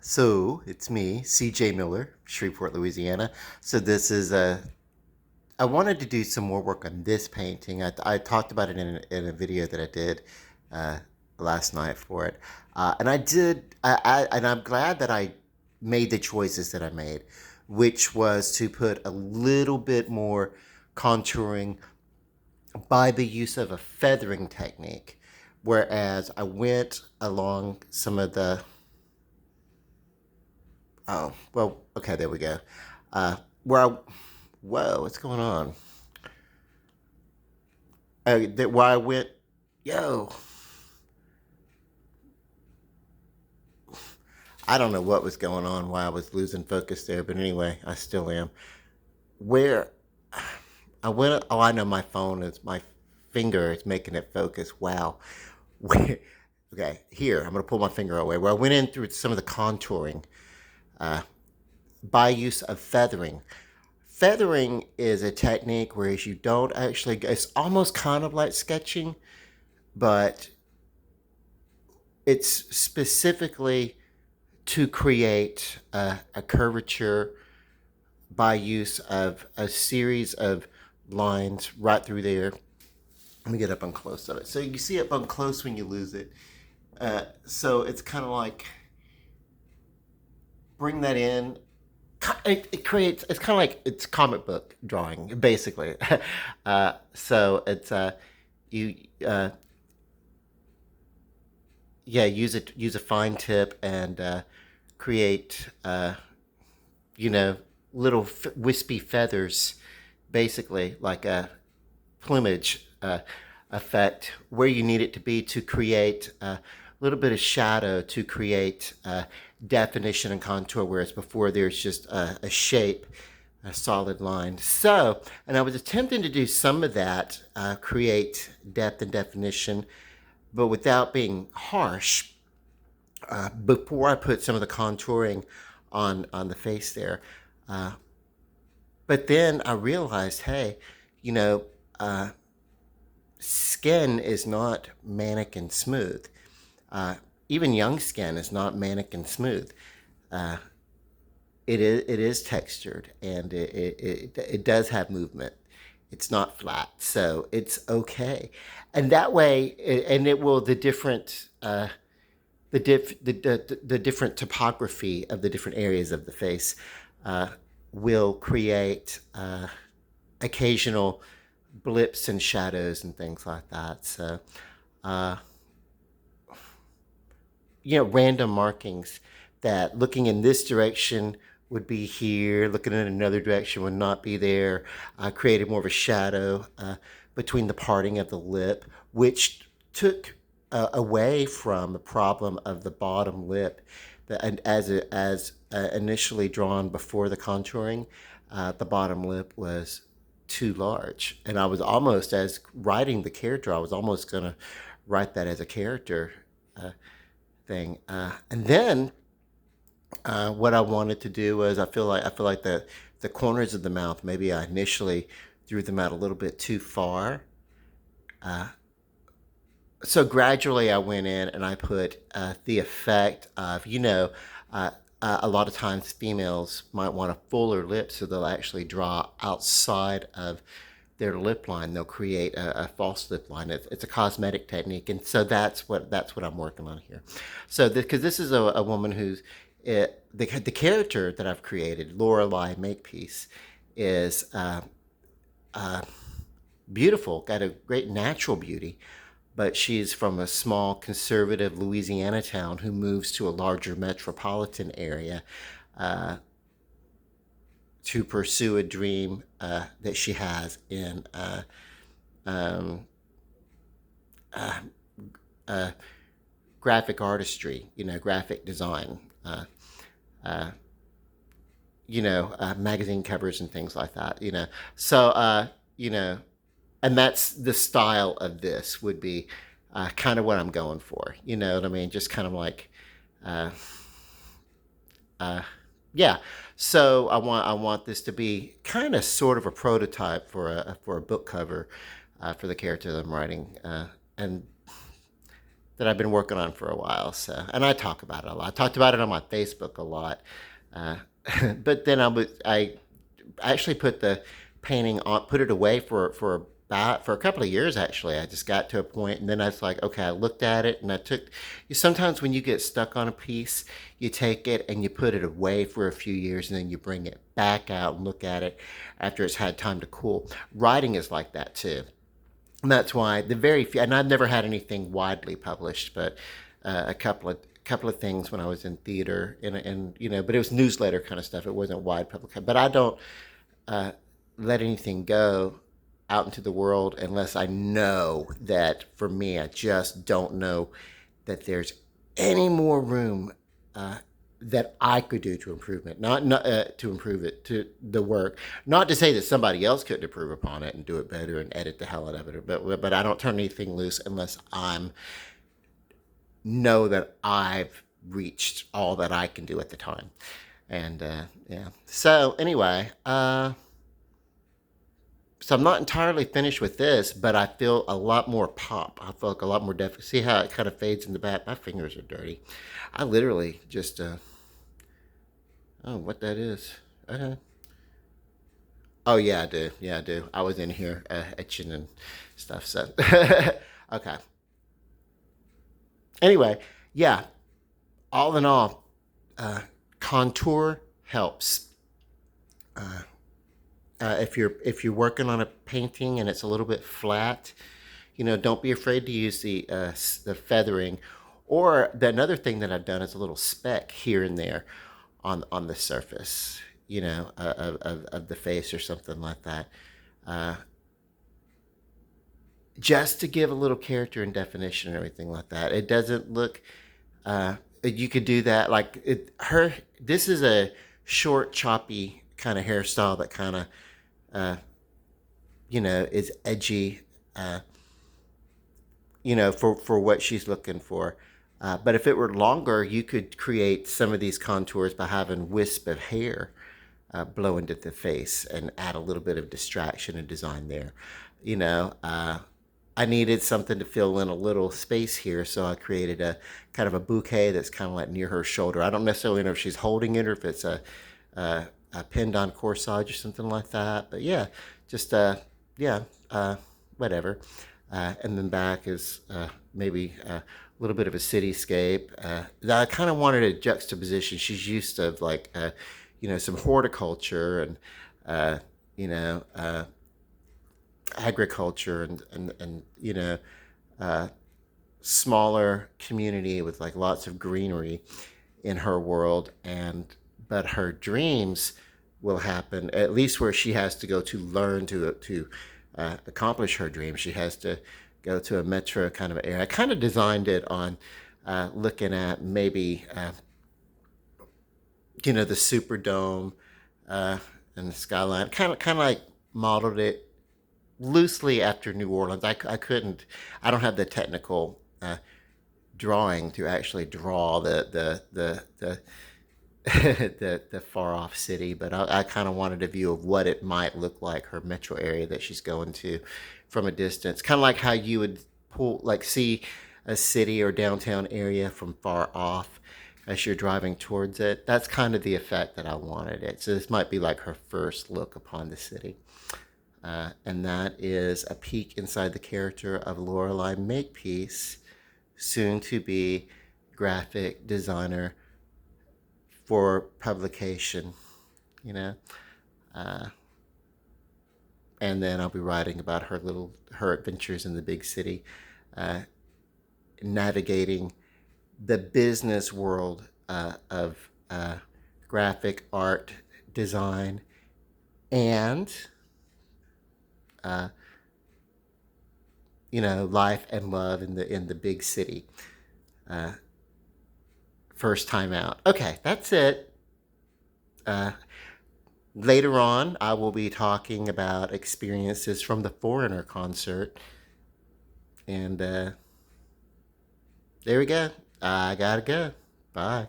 So it's me, CJ Miller, Shreveport, Louisiana. So this is I wanted to do some more work on this painting. I talked about it in a video that I did uh, last night for it, and I did. And I'm glad that I made the choices that I made, which was to put a little bit more contouring by the use of a feathering technique, whereas I went along some of the Oh, well, okay, there we go. Where I, whoa, what's going on? Where I went, yo, I don't know what was going on, why I was losing focus there, but anyway, I still am. Where I went, oh, I know my phone is, my finger is making it focus. Wow. Where, okay, here, I'm going to pull my finger away. Where I went in through some of the contouring uh, by use of feathering. Feathering is a technique where you don't actually, it's almost kind of like sketching, but it's specifically to create a curvature by use of a series of lines right through there. Let me get up on close of it. So you see up on close when you lose it. So it's kind of like bring that in. It creates. It's kind of like it's comic book drawing, basically. So it's you yeah, use a fine tip and create you know little wispy feathers, basically like a plumage effect where you need it to be to create a little bit of shadow to create definition and contour, whereas before there's just a shape, a solid line. So, and I was attempting to do some of that, create depth and definition, but without being harsh. Before I put some of the contouring on the face there, uh, but then I realized, hey, you know, uh, skin is not manic and smooth. Uh, Even young skin is not manic and smooth. Uh, it is textured and it does have movement. It's not flat, so it's okay. And that way, and it will the different topography of the different areas of the face uh, will create occasional blips and shadows and things like that. So, uh, random markings that looking in this direction would be here, looking in another direction would not be there. Created more of a shadow between the parting of the lip, which took away from the problem of the bottom lip. And as initially drawn before the contouring, the bottom lip was too large, and I was almost as writing the character. I was almost gonna write that as a character thing. And then what I wanted to do was I feel like the corners of the mouth, maybe I initially drew them out a little bit too far. So gradually I went in and I put the effect of, a lot of times females might want a fuller lip, so they'll actually draw outside of their lip line. They'll create a false lip line. It's a cosmetic technique, and so that's what I'm working on here. So because this is a woman who's the character that I've created, Lorelei Makepeace, is beautiful, got a great natural beauty, but she's from a small conservative Louisiana town who moves to a larger metropolitan area to pursue a dream that she has in um, graphic artistry, graphic design, magazine covers and things like that, So, you know, and that's the style of this would be kind of what I'm going for. You know what I mean? Just kind of like, uh, uh, yeah. So I want this to be kind of sort of a prototype for a book cover for the character that I'm writing, and that I've been working on for a while. So, and I talk about it a lot. I talked about it on my Facebook a lot. Uh, but then I actually put the painting on, put it away for a couple of years. Actually, I just got to a point, and then I was like, okay, I looked at it, and I took. Sometimes when you get stuck on a piece, you take it and you put it away for a few years, and then you bring it back out and look at it after it's had time to cool. Writing is like that too. And that's why the very few, and I've never had anything widely published, but a couple of things when I was in theater, and but it was newsletter kind of stuff. It wasn't wide public, but I don't uh, let anything go out into the world unless I know that, for me, I just don't know that there's any more room uh, that I could do to improvement, not to improve it, to the work. Not to say that somebody else couldn't improve upon it and do it better and edit the hell out of it, but I don't turn anything loose unless I'm know that I've reached all that I can do at the time. And yeah. So anyway, so I'm not entirely finished with this, but I feel a lot more pop. I feel like a lot more depth. See how it kind of fades in the back? My fingers are dirty. I literally just oh, what that is? Uh, oh yeah, I do. Yeah, I do. I was in here etching and stuff. So okay. Anyway, yeah. All in all, uh, contour helps. Uh, if you're working on a painting and it's a little bit flat, don't be afraid to use the feathering. Or another thing that I've done is a little speck here and there on the surface, of the face or something like that, uh, just to give a little character and definition and everything like that. It doesn't look. You could do that like her. This is a short, choppy kind of hairstyle that kind of uh, is edgy, uh, for what she's looking for. But if it were longer, you could create some of these contours by having wisp of hair blow into the face and add a little bit of distraction and design there. I needed something to fill in a little space here, so I created a kind of a bouquet that's kind of like near her shoulder. I don't necessarily know if she's holding it or if it's a pinned on corsage or something like that. But yeah, just yeah, whatever. And then back is maybe a little bit of a cityscape. I kind of wanted a juxtaposition. She's used to like some horticulture and uh, you know agriculture and uh, smaller community with like lots of greenery in her world, and but her dreams will happen at least where she has to go to learn to accomplish her dream. She has to go to a metro kind of area. I kind of designed it on looking at maybe the Superdome and the skyline. Kind of like modeled it loosely after New Orleans. I couldn't. I don't have the technical drawing to actually draw the the far off city, but I kind of wanted a view of what it might look like, her metro area that she's going to from a distance. Kind of like how you would see a city or downtown area from far off as you're driving towards it. That's kind of the effect that I wanted it. So this might be like her first look upon the city. And that is a peek inside the character of Lorelei Makepeace, soon to be graphic designer for publication, you know. Uh, and then I'll be writing about her adventures in the big city, uh, navigating the business world of graphic art design and uh, life and love in the big city. Uh, First time out. Okay, that's it. Uh, Later on, I will be talking about experiences from the Foreigner concert. And there we go. I gotta go. Bye.